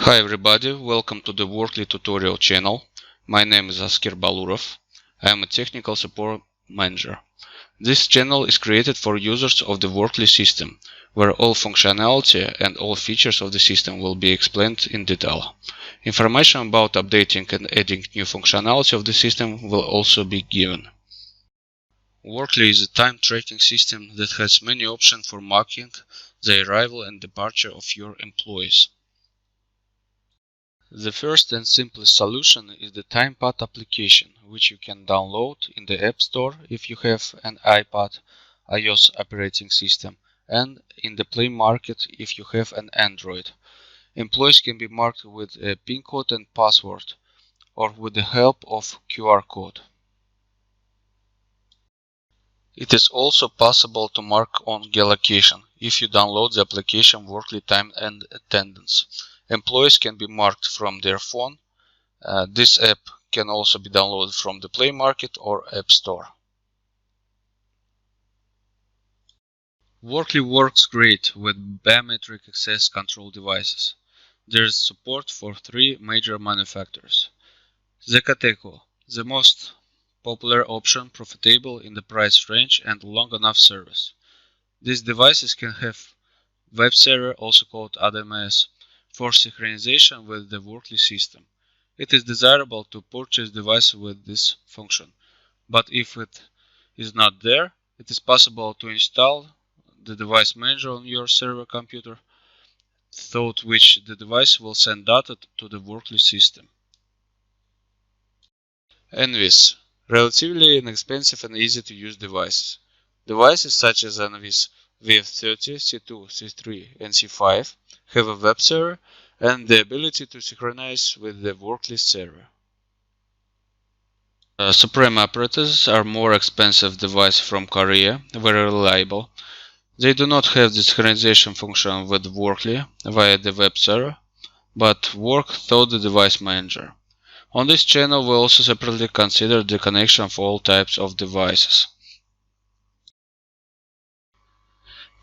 Hi everybody, welcome to the Workly tutorial channel. My name is Askir Balurov. I am a technical support manager. This channel is created for users of the Workly system, where all functionality and all features of the system will be explained in detail. Information about updating and adding new functionality of the system will also be given. Workly is a time tracking system that has many options for marking the arrival and departure of your employees. The first and simplest solution is the TimePad application, which you can download in the App Store if you have an iPad, iOS operating system, and in the Play Market if you have an Android. Employees can be marked with a PIN code and password, or with the help of QR code. It is also possible to mark on geolocation if you download the application Workly Time and Attendance. Employees can be marked from their phone. This app can also be downloaded from the Play Market or App Store. Workly works great with biometric access control devices. There is support for three major manufacturers. Zekateco, the most popular option, profitable in the price range and long enough service. These devices can have web server, also called ADMS, for synchronization with the Workly system. It is desirable to purchase devices with this function, but if it is not there, it is possible to install the device manager on your server computer, through which the device will send data to the Workly system. NVIS, relatively inexpensive and easy to use devices. Devices such as NVIS VF30, C2, C3, and C5 have a web server and the ability to synchronize with the Workly server. Supreme operators are more expensive devices from Korea, very reliable. They do not have the synchronization function with Workly via the web server, but work through the device manager. On this channel we also separately consider the connection of all types of devices.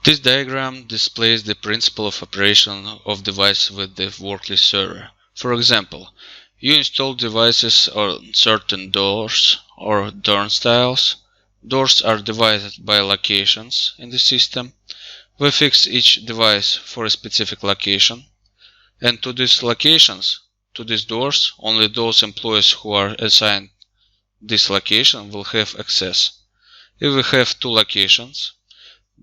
This diagram displays the principle of operation of device with the Workly server. For example, you install devices on certain doors or door styles. Doors are divided by locations in the system. We fix each device for a specific location, and to these locations, to these doors, only those employees who are assigned this location will have access. If we have two locations,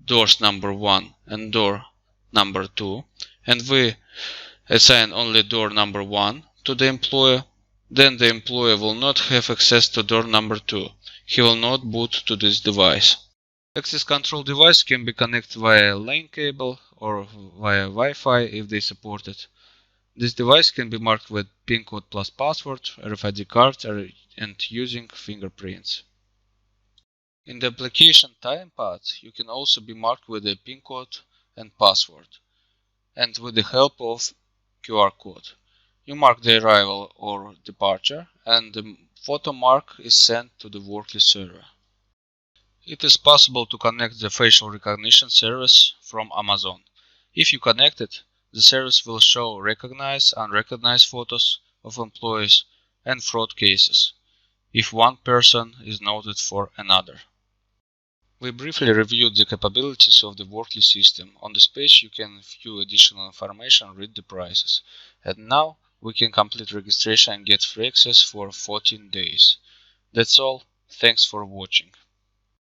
doors number 1 and door number 2, and we assign only door number 1 to the employee, then the employee will not have access to door number 2. He will not boot to this device. Access control device can be connected via LAN cable or via Wi-Fi if they support it. This device can be marked with PIN code plus password, RFID card, and using fingerprints. In the application TimePad, you can also be marked with a PIN code and password, and with the help of QR code. You mark the arrival or departure, and the photo mark is sent to the Workly server. It is possible to connect the facial recognition service from Amazon. If you connect it, the service will show recognized, unrecognized photos of employees and fraud cases, if one person is noted for another. We briefly reviewed the capabilities of the Workly system. On this page you can view additional information, read the prices. And now we can complete registration and get free access for 14 days. That's all. Thanks for watching.